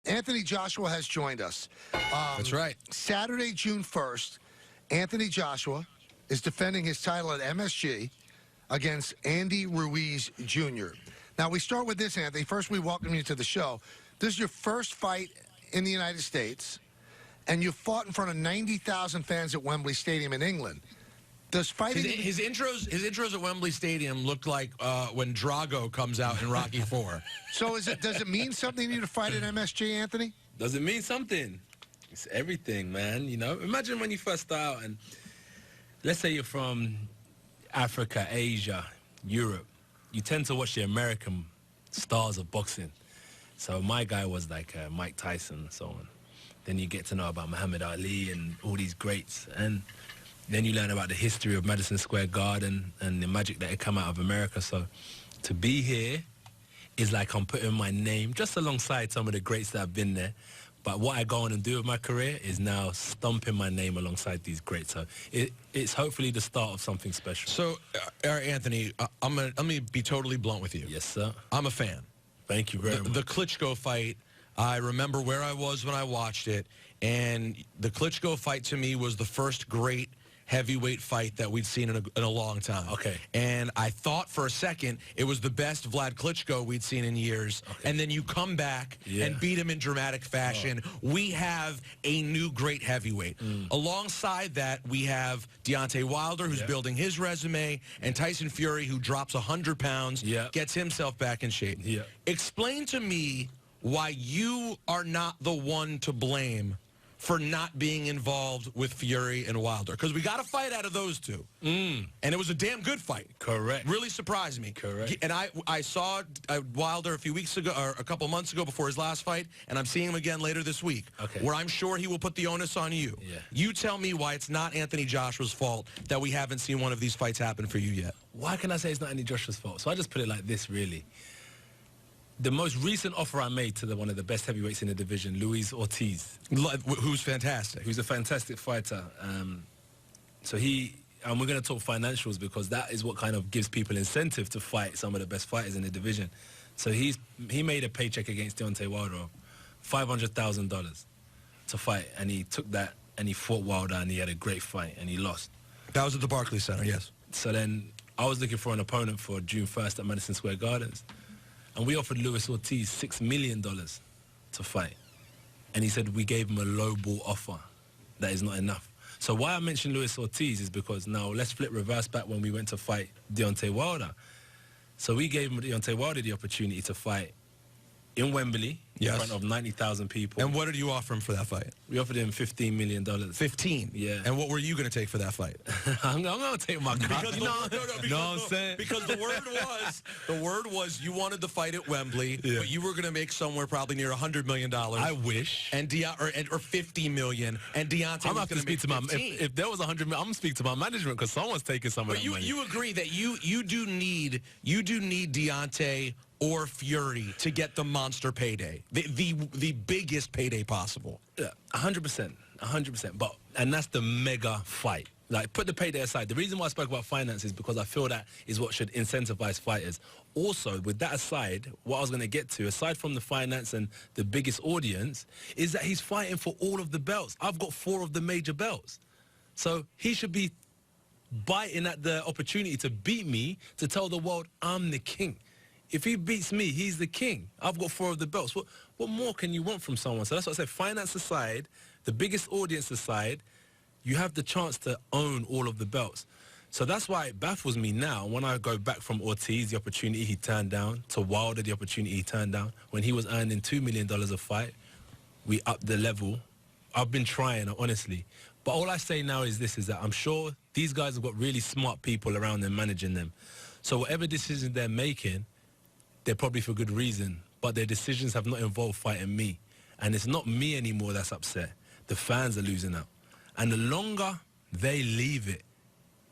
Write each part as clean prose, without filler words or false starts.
Anthony Joshua has joined us. That's right. Saturday, June 1st, Anthony Joshua is defending his title at MSG against Andy Ruiz Jr. Now, we start with this, Anthony. First, we welcome you to the show. This is your first fight in the United States, and you fought in front of 90,000 fans at Wembley Stadium in England. Does fighting his intros at Wembley Stadium look like when Drago comes out in Rocky IV. So does it mean something to you to fight at MSG, Anthony? Does it mean something? It's everything, man. You know, imagine when you first start out, and let's say you're from Africa, Asia, Europe. You tend to watch the American stars of boxing. So my guy was like Mike Tyson and so on. Then you get to know about Muhammad Ali and all these greats. And then you learn about the history of Madison Square Garden and the magic that had come out of America. So to be here is like I'm putting my name just alongside some of the greats that have been there. But what I go on and do with my career is now stomping my name alongside these greats. So it's hopefully the start of something special. So, Anthony, let me be totally blunt with you. Yes, sir. I'm a fan. Thank you very much. The Klitschko fight, I remember where I was when I watched it, and the Klitschko fight to me was the first great heavyweight fight that we'd seen in a long time. Okay. And I thought for a second it was the best Vlad Klitschko we'd seen in years. Okay. And then you come back and beat him in dramatic fashion. Oh. We have a new great heavyweight. Alongside that, we have Deontay Wilder, who's building his resume, and Tyson Fury, who drops 100 pounds, gets himself back in shape. Explain to me why you are not the one to blame for not being involved with Fury and Wilder. Because we got a fight out of those two. And it was a damn good fight. Correct. Really surprised me. Correct. And I saw Wilder a few weeks ago, or a couple months ago before his last fight, and I'm seeing him again later this week, where I'm sure he will put the onus on you. You tell me why it's not Anthony Joshua's fault that we haven't seen one of these fights happen for you yet. Why can I say it's not Anthony Joshua's fault? So I just put it like this, really. The most recent offer I made to one of the best heavyweights in the division, Luis Ortiz. Who's fantastic. Who's a fantastic fighter. So and we're going to talk financials because that is what kind of gives people incentive to fight some of the best fighters in the division. So he made a paycheck against Deontay Wilder of $500,000 to fight, and he took that and he fought Wilder and he had a great fight and he lost. That was at the Barclays Center, yes. So then I was looking for an opponent for June 1st at Madison Square Gardens. And we offered Luis Ortiz $6 million to fight. And he said we gave him a low-ball offer. That is not enough. So why I mentioned Luis Ortiz is because now let's flip reverse back when we went to fight Deontay Wilder. So we gave Deontay Wilder the opportunity to fight in Wembley in front of 90,000 people. And what did you offer him for that fight? We offered him $15 million. 15? Yeah. And what were you going to take for that fight? I'm going to take my cut. Because the word was you wanted the fight at Wembley, but you were going to make somewhere probably near $100 million. I wish. And or $50 million. And Deontay was going to speak to my if there was $100 million, I'm going to speak to my management because someone's taking some of that money. You agree that you do need Deontay or Fury to get the monster payday, the biggest payday possible. Yeah, 100%, 100%. And that's the mega fight. Like, put the payday aside. The reason why I spoke about finance is because I feel that is what should incentivize fighters. Also, with that aside, what I was going to get to, aside from the finance and the biggest audience, is that he's fighting for all of the belts. I've got 4 of the major belts. So he should be biting at the opportunity to beat me, to tell the world I'm the king. If he beats me, he's the king. I've got 4 of the belts. What more can you want from someone? So that's what I said. Finance aside, the biggest audience aside, you have the chance to own all of the belts. So that's why it baffles me now when I go back from Ortiz, the opportunity he turned down, to Wilder, the opportunity he turned down. When he was earning $2 million a fight, we upped the level. I've been trying, honestly. But all I say now is this, is that I'm sure these guys have got really smart people around them managing them. So whatever decisions they're making, they're probably for good reason, but their decisions have not involved fighting me. And it's not me anymore that's upset. The fans are losing out. And the longer they leave it,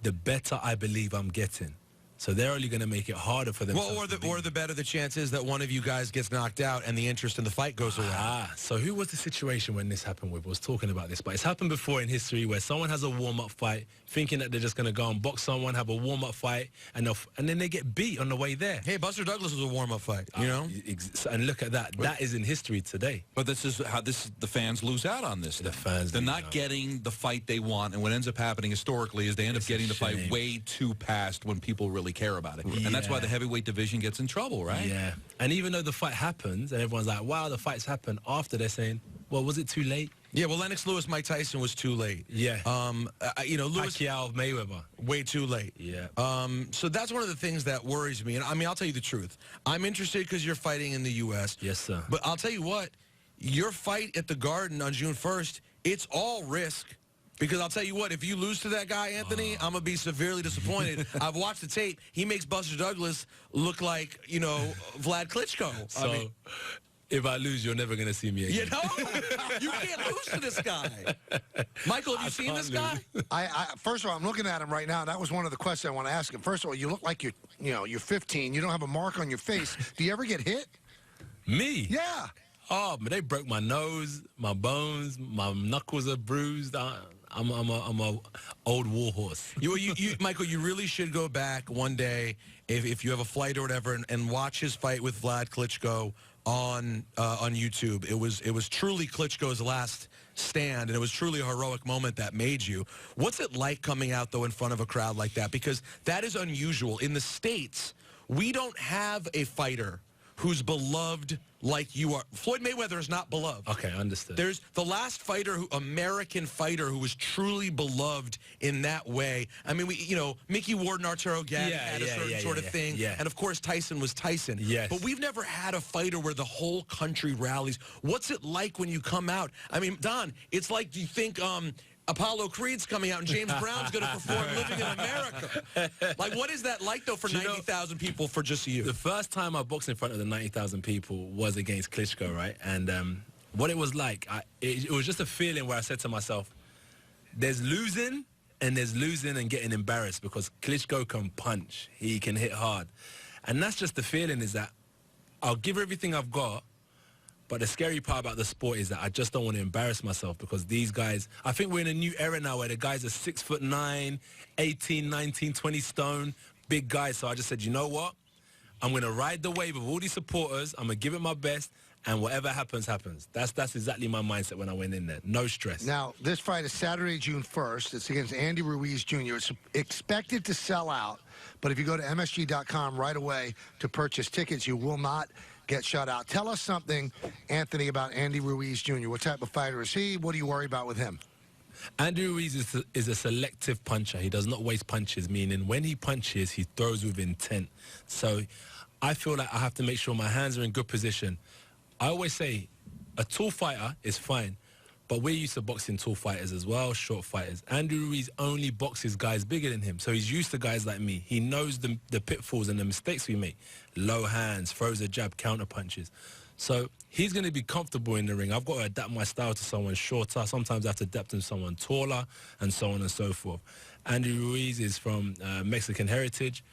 the better I believe I'm getting. So they're only going to make it harder for them. Well, or the better the chance is that one of you guys gets knocked out and the interest in the fight goes away. So who was the situation when this happened with? I was talking about this, but it's happened before in history where someone has a warm-up fight, thinking that they're just going to go and box someone, have a warm-up fight, and then they get beat on the way there. Hey, Buster Douglas was a warm-up fight, you know? And look at that. That is in history today. But this is how the fans lose out on this. The fans They're lose not out. getting the fight they want, and what ends up happening historically is they end up getting the fight shame. way too past when people really care about it. And that's why Yeah. the heavyweight division gets in trouble, right? Yeah. And even though the fight happens and everyone's like, wow, the fight's happened, after they're saying, well, was it too late? Yeah, well, Lennox Lewis, Mike Tyson was too late. Yeah. You know, Lewis, Pacquiao, Mayweather. way too late. Yeah. So that's one of the things that worries me. And I mean, I'll tell you the truth. I'm interested because you're fighting in the U.S. Yes, sir. But I'll tell you what, your fight at the Garden on June 1st, it's all risk. Because I'll tell you what, if you lose to that guy, Anthony, I'm going to be severely disappointed. I've watched the tape. He makes Buster Douglas look like, you know, Vlad Klitschko. So, I mean, if I lose, you're never going to see me again. you know, you can't lose to this guy. Michael, have you seen this guy? First of all, I'm looking at him right now. That was one of the questions I want to ask him. First of all, you look like you're 15. You don't have a mark on your face. Do you ever get hit? Me? Yeah. Oh, but they broke my nose, my bones, my knuckles are bruised. I'm a old war horse. Michael, you really should go back one day if you have a flight or whatever and watch his fight with Vlad Klitschko on YouTube. It was truly Klitschko's last stand, and it was truly a heroic moment that made you. What's it like coming out, though, in front of a crowd like that? Because that is unusual. In the States, we don't have a fighter who's beloved like you are. Floyd Mayweather is not beloved. Okay, understood. There's the last American fighter who was truly beloved in that way. I mean, Mickey Ward and Arturo Gatti had a certain sort of thing. Yeah. And, of course, Tyson was Tyson. Yes. But we've never had a fighter where the whole country rallies. What's it like when you come out? I mean, Don, it's like you think Apollo Creed's coming out and James Brown's going to perform Living in America. Like, what is that like, though, for 90,000 people for just you? The first time I boxed in front of the 90,000 people was against Klitschko, right? And what it was like, it was just a feeling where I said to myself, there's losing and getting embarrassed because Klitschko can punch. He can hit hard. And that's just the feeling, is that I'll give everything I've got, but the scary part about the sport is that I just don't want to embarrass myself because these guys, I think we're in a new era now where the guys are 6'9", 18, 19, 20 stone, big guys. So I just said, you know what? I'm going to ride the wave of all these supporters. I'm going to give it my best. And whatever happens, happens. That's exactly my mindset when I went in there. No stress. Now, this fight is Saturday, June 1st. It's against Andy Ruiz Jr. It's expected to sell out, but if you go to MSG.com right away to purchase tickets, you will not get shut out. Tell us something, Anthony, about Andy Ruiz Jr. What type of fighter is he? What do you worry about with him? Andy Ruiz is a selective puncher. He does not waste punches, meaning when he punches, he throws with intent. So I feel like I have to make sure my hands are in good position. I always say a tall fighter is fine, but we're used to boxing tall fighters as well, short fighters. Andy Ruiz only boxes guys bigger than him, so he's used to guys like me. He knows the pitfalls and the mistakes we make. Low hands, throws a jab, counter punches. So he's going to be comfortable in the ring. I've got to adapt my style to someone shorter. Sometimes I have to adapt to someone taller, and so on and so forth. Andy Ruiz is from Mexican heritage.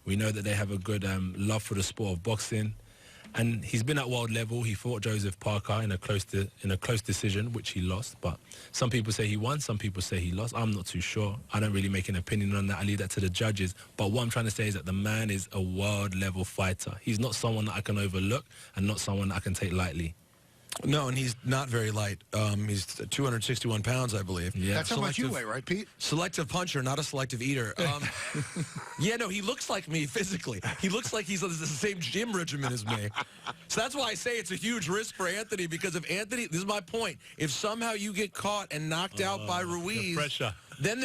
We know that they have a good love for the sport of boxing. And he's been at world level. He fought Joseph Parker in a close decision, which he lost. But some people say he won. Some people say he lost. I'm not too sure. I don't really make an opinion on that. I leave that to the judges. But what I'm trying to say is that the man is a world level fighter. He's not someone that I can overlook and not someone that I can take lightly. No, and he's not very light. He's 261 pounds, I believe. Yeah. That's how much you weigh, right, Pete? Selective puncher, not a selective eater. Yeah, no, he looks like me physically. He looks like he's on the same gym regimen as me. So that's why I say it's a huge risk for Anthony, because if Anthony, this is my point, if somehow you get caught and knocked out by Ruiz, the pressure. then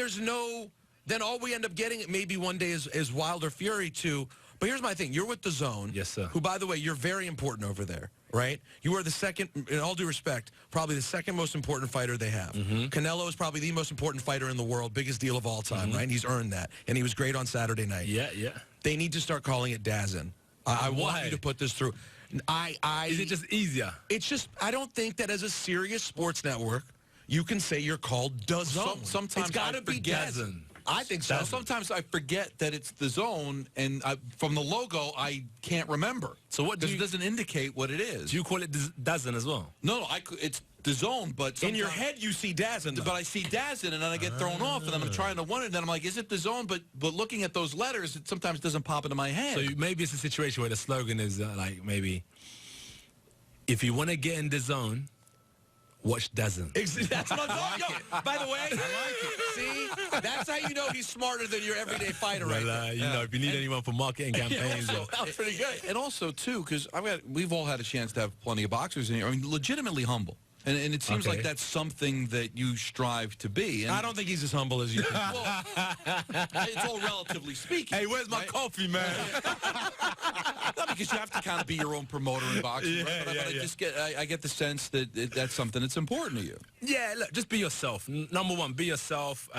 then all we end up getting maybe one day is Wilder Fury too. But here's my thing. You're with DAZN. Yes, sir. Who, by the way, you're very important over there, right? You are the second, in all due respect, probably the second most important fighter they have. Canelo is probably the most important fighter in the world, biggest deal of all time, right? And he's earned that. And he was great on Saturday night. Yeah, yeah. They need to start calling it DAZN. I want Why? you to put this through. Is it just easier? It's just, I don't think that as a serious sports network, you can say you're called DAZN. Sometimes it's got to be forget DAZN. I think so. Now, sometimes I forget that it's the zone, and from the logo, I can't remember. So what do Because you- it doesn't indicate what it is. Do you call it DAZN as well? No, it's the zone, but In your sometimes- head, you see Dazen. But I see Dazen, and then I get thrown off, and then I'm trying to wonder, and then I'm like, is it the zone? But looking at those letters, it sometimes doesn't pop into my head. So maybe it's a situation where the slogan is like maybe, if you want to get in the zone, watch DAZN. That's what I'm talking about. By the way, I like it. See, that's how you know he's smarter than your everyday fighter, right? Well, you know, if you need anyone for marketing campaigns, or, That was pretty good. And also, too, because we've all had a chance to have plenty of boxers in here. I mean, legitimately humble. And it seems Okay. like that's something that you strive to be. And I don't think he's as humble as you think. well, it's all relatively speaking. hey, where's my right? coffee, man? Not because you have to kind of be your own promoter in boxing, Yeah, right? But yeah. I just I get the sense that that's something that's important to you. Yeah, look, just be yourself. Number one, be yourself.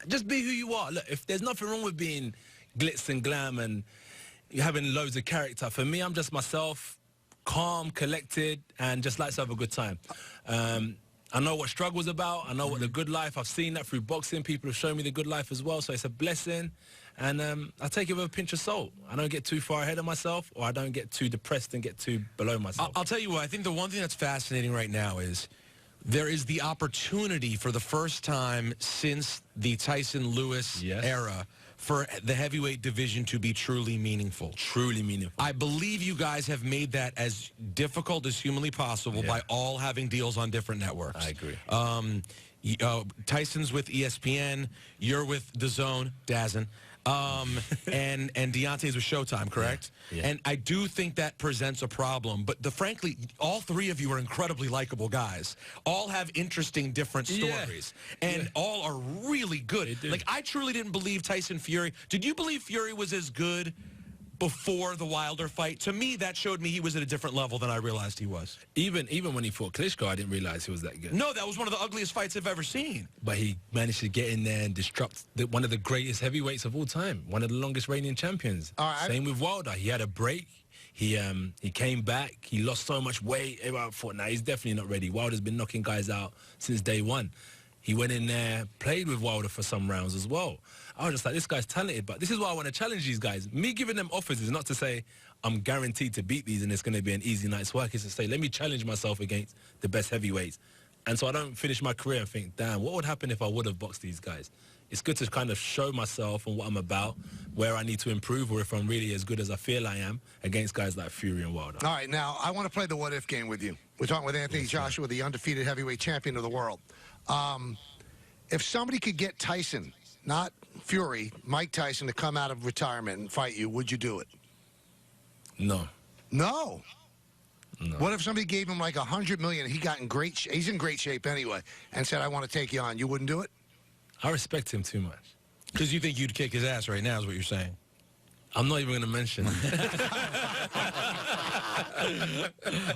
Just be who you are. Look, if there's nothing wrong with being glitz and glam and having loads of character, for me, I'm just myself, calm, collected, and just like to have a good time. I know what struggle's about. I know what the good life. I've seen that through boxing. People have shown me the good life as well, so it's a blessing. And I take it with a pinch of salt. I don't get too far ahead of myself, or I don't get too depressed and get too below myself. I'll tell you what, I think the one thing that's fascinating right now is there is the opportunity for the first time since the Tyson-Lewis Yes. era for the heavyweight division to be truly meaningful. Truly meaningful. I believe you guys have made that as difficult as humanly possible Yeah. by all having deals on different networks. I agree. Tyson's with ESPN, you're with DAZN, DAZN, and Deontay's with Showtime, correct? Yeah. And I do think that presents a problem. But frankly, all three of you are incredibly likable guys. All have interesting, different Yeah. stories, and all are really good. They do. Like I truly didn't believe Tyson Fury. Did you believe Fury was as good before the Wilder fight? To me, that showed me he was at a different level than I realized he was. Even when he fought Klitschko, I didn't realize he was that good. No, that was one of the ugliest fights I've ever seen. But he managed to get in there and disrupt one of the greatest heavyweights of all time, one of the longest reigning champions. All right. Same with Wilder. He had a break. He came back. He lost so much weight. Everyone thought, nah, he's definitely not ready. Wilder's been knocking guys out since day one. He went in there, played with Wilder for some rounds as well. I was just like, this guy's talented, but this is why I want to challenge these guys. Me giving them offers is not to say I'm guaranteed to beat these and it's going to be an easy night's work. It's to say, let me challenge myself against the best heavyweights. And so I don't finish my career and think, damn, what would happen if I would have boxed these guys? It's good to kind of show myself and what I'm about, where I need to improve, or if I'm really as good as I feel I am against guys like Fury and Wilder. All right, now I want to play the what-if game with you. We're talking with Anthony Joshua, the undefeated heavyweight champion of the world. If somebody could get Tyson, not Fury, Mike Tyson, to come out of retirement and fight you, would you do it? No. No. No. What if somebody gave him like $100 million? He got in great. He's in great shape anyway, and said, "I want to take you on." You wouldn't do it? I respect him too much. Because you think you'd kick his ass right now is what you're saying. I'm not even going to mention.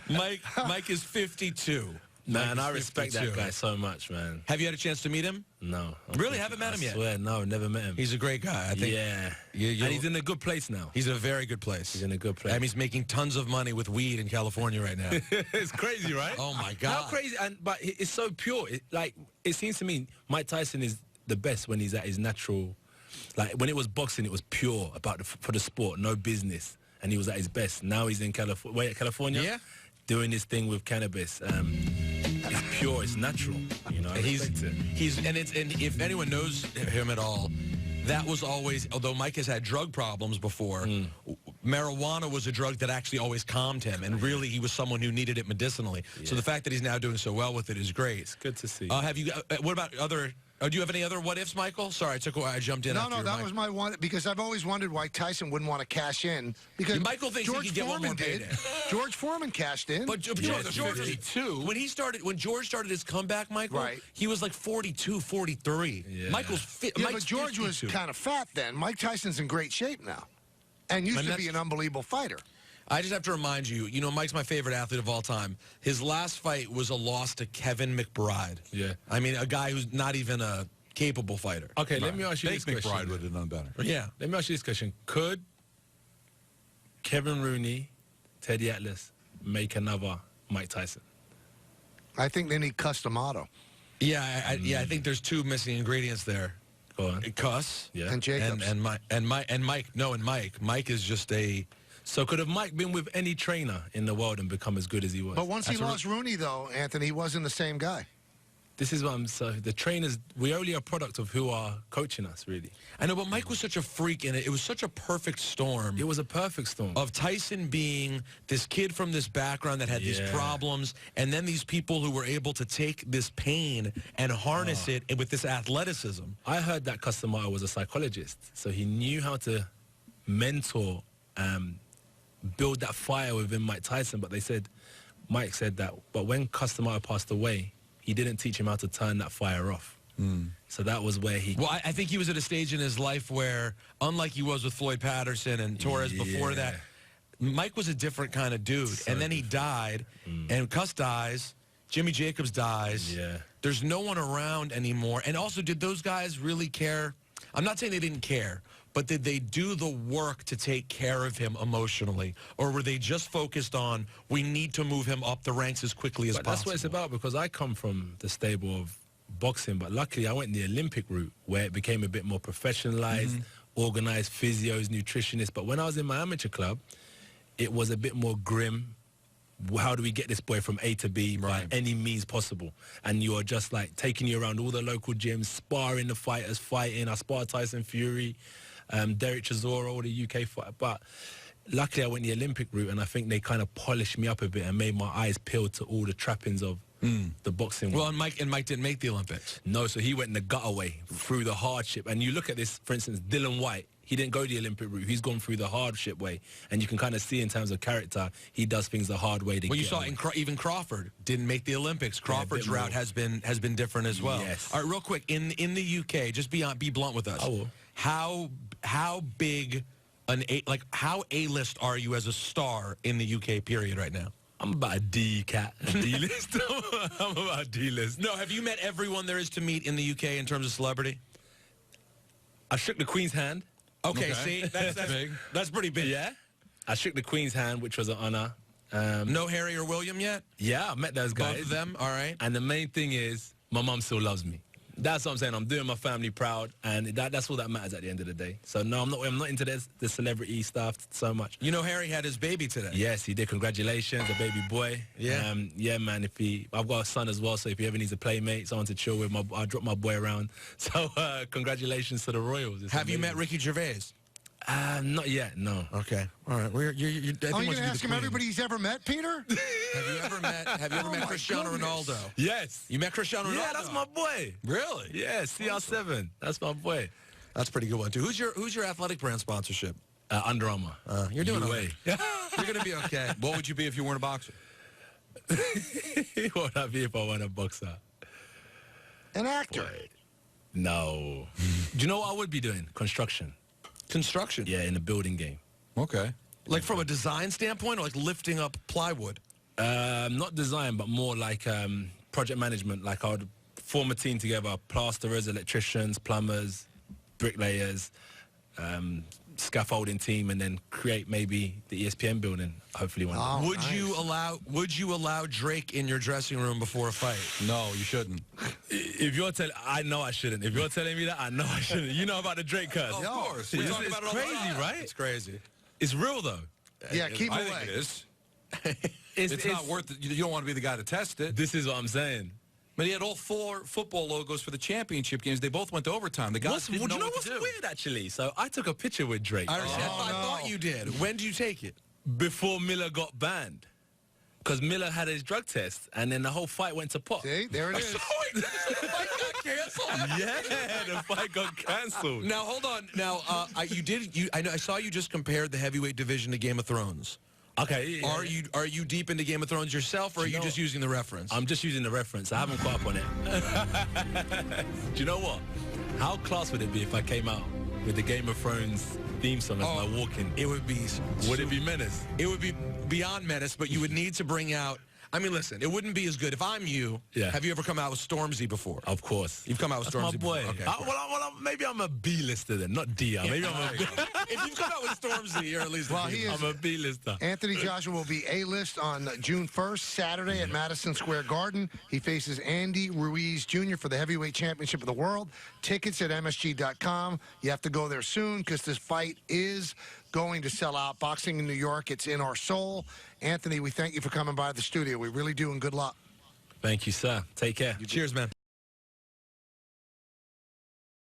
Mike is 52. Man, Mike I is respect 52. that guy so much, man. Have you had a chance to meet him? No. Really? Haven't met him I yet? swear, no, never met him. He's a great guy. I think. yeah. you'll- And he's in a good place now. He's in a very good place. He's in a good place. I mean, he's making tons of money with weed in California right now. It's crazy, right? Oh, my God. How crazy? But it's so pure. It seems to me Mike Tyson is the best when he's at his natural. Like when it was boxing, it was pure for the sport, no business, and he was at his best. Now he's in California, Yeah. doing this thing with cannabis. It's pure, it's natural. You know, I respect it. And if anyone knows him at all, that was always, although Mike has had drug problems before, marijuana was a drug that actually always calmed him, and really he was someone who needed it medicinally. So the fact that he's now doing so well with it is great. It's good to see. Have you? What about other? Do you have any other what ifs, Michael? Sorry, I jumped in. No, after no, your that mic. was my one, because I've always wondered why Tyson wouldn't want to cash in. Because Michael thinks he George could get one Foreman more did. payday. George Foreman cashed in. But George, it's George 52. when George started his comeback, Michael, Right. he was like 42, 43. Yeah. Mike's yeah, Mike's but George was 52. kind of fat then. Mike Tyson's in great shape now, and used And to be that's- an unbelievable fighter. I just have to remind you, Mike's my favorite athlete of all time. His last fight was a loss to Kevin McBride. Yeah. I mean, a guy who's not even a capable fighter. Okay, let me ask you Jake this question. McBride would have done better. Yeah. Let me ask you this question. Could Kevin Rooney, Teddy Atlas make another Mike Tyson? I think they need custom auto. Yeah, I think there's two missing ingredients there. Go on. Cuss. Yeah. And Jacobs. And Mike. No, and Mike. Mike is just a. So could have Mike been with any trainer in the world and become as good as he was? But once he lost Rooney, though, Anthony, he wasn't the same guy. This is what I'm so the trainers. We're only a product of who are coaching us, really. I know, but Mike was such a freak, and it was such a perfect storm. It was a perfect storm. Of Tyson being this kid from this background that had these problems, and then these people who were able to take this pain and harness it with this athleticism. I heard that Customato was a psychologist, so he knew how to mentor, build that fire within Mike Tyson. But Mike said that, but when Customato passed away, he didn't teach him how to turn that fire off. So that was where he... Well, I think he was at a stage in his life where, unlike he was with Floyd Patterson and Torres before that, Mike was a different kind of dude. And then he died, and Cuss dies, Jimmy Jacobs dies. Yeah. There's no one around anymore. And also, did those guys really care? I'm not saying they didn't care, but did they do the work to take care of him emotionally? Or were they just focused on, we need to move him up the ranks as quickly as possible? That's what it's about, because I come from the stable of boxing, but luckily I went the Olympic route where it became a bit more professionalized, organized, physios, nutritionists. But when I was in my amateur club, it was a bit more grim. How do we get this boy from A to B by any means possible? And you are just like taking you around all the local gyms, sparring the fighters, fighting. I sparred Tyson Fury, Derek Chisora, all the UK fighter. But luckily I went the Olympic route, and I think they kind of polished me up a bit and made my eyes peeled to all the trappings of the boxing. Well, and Mike didn't make the Olympics. No, so he went in the gutter way through the hardship. And you look at this, for instance, Dylan White. He didn't go the Olympic route. He's gone through the hardship way. And you can kind of see in terms of character, he does things the hard way. Well, you saw even Crawford didn't make the Olympics. Crawford's route has been different as well. Yes. All right, real quick, in the UK, just be blunt with us. I will. How big how A-list are you as a star in the UK period right now? I'm about a D cat. D-list. I'm about a D-list. No, have you met everyone there is to meet in the UK in terms of celebrity? I shook the Queen's hand. Okay. See, that's big. That's pretty big. Yeah. I shook the Queen's hand, which was an honor. No Harry or William yet? Yeah, I met those guys. Both of them? All right. And the main thing is, my mum still loves me. That's what I'm saying. I'm doing my family proud, and that's all that matters at the end of the day. So no, I'm not into the celebrity stuff so much. You know, Harry had his baby today. Yes, he did. Congratulations, a baby boy. Yeah. Yeah, man. I've got a son as well, so if he ever needs a playmate, someone to chill with, I'll drop my boy around. So congratulations to the Royals. It's Have amazing. you met Ricky Gervais? Not yet, no. Okay. All right. Are you going to ask him everybody he's ever met, Peter? Have you ever met Cristiano Ronaldo? Yes. You met Cristiano Ronaldo? Yeah, that's my boy. Really? Yeah, CR7. That's my boy. That's a pretty good one too. Who's your athletic brand sponsorship? Under Armour. You're doing UA. okay. You're gonna be okay. What would you be if you weren't a boxer? What would I be if I weren't a boxer? An actor. No. Do you know what I would be doing? Construction. Construction. Yeah, in the building game. Okay. Like from a design standpoint, or like lifting up plywood? Not design, but more like project management. Like I would form a team together, plasterers, electricians, plumbers, bricklayers, scaffolding team, and then create maybe the ESPN building, hopefully one day. Oh, Would you allow Drake in your dressing room before a fight? No, you shouldn't. If you're telling, I know I shouldn't. If you're telling me that, I know I shouldn't. You know about the Drake curse. Of course. It's, We talk about it all the crazy, time. right? It's crazy. It's real though. Yeah, keep I away. think it is. It's not worth it. You don't want to be the guy to test it. This is what I'm saying. But he had all 4 football logos for the championship games. They both went to overtime. The guys didn't know what what's to do. weird actually? So I took a picture with Drake I thought you did. When did you take it? before Miller got banned. Because Miller had his drug test, and then the whole fight went to pot. See, there it is. Yeah, the fight got cancelled. Now hold on. Now I saw you just compared the heavyweight division to Game of Thrones. Okay. Yeah. Are you deep into Game of Thrones yourself, or are you just using the reference? I'm just using the reference. I haven't caught up on it. Do you know what? How class would it be if I came out with the Game of Thrones theme song as my walk-in? It would be. Would it be menace? It would be beyond menace, but you would need to bring out I mean, listen, it wouldn't be as good if I'm you. Yeah. Have you ever come out with Stormzy before? Of course. You've come out with That's Stormzy my boy. before. Okay, Maybe I'm a B-lister then, not D. Maybe I'm if you've come out with Stormzy, you're at least Well, he is. I'm a B-lister. Anthony Joshua will be A-list on June 1st, Saturday at Madison Square Garden. He faces Andy Ruiz Jr. for the heavyweight championship of the world. Tickets at MSG.com. You have to go there soon because this fight is going to sell out. Boxing in New York, it's in our soul. Anthony, we thank you for coming by the studio. We really do, and good luck. Thank you, sir. Take care. Cheers, man.